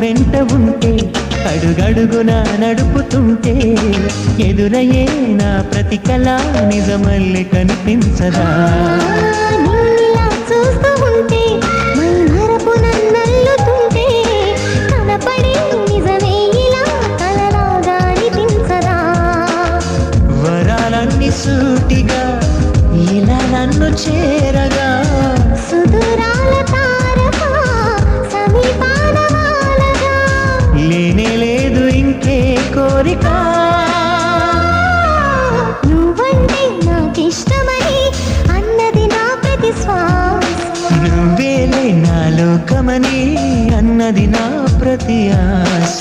వెంట ఉంటే అడుగడుగునా నడుపుతుంటే ఎదురయ్యే నా ప్రతి కళ నిజమల్లే కనిపించదా నిన్నిలా చూస్తూ ఉంటే మై మరపు నన్నల్లుతుంటే కనపడే నిజమే ఇలా కలలాగా అనిపించదా వరాలన్నీ సూటిగా ఇలా నన్ను చేరగా సుదూరాల తారగా సమీపాన వాలగా లేనే లేదు ఇంకే కోరిక నువ్వంటే నాకిష్టమని అన్నది నా ప్రతి శ్వాస నువ్వేలే నా లోకమని అన్నది నా ప్రతి ఆశ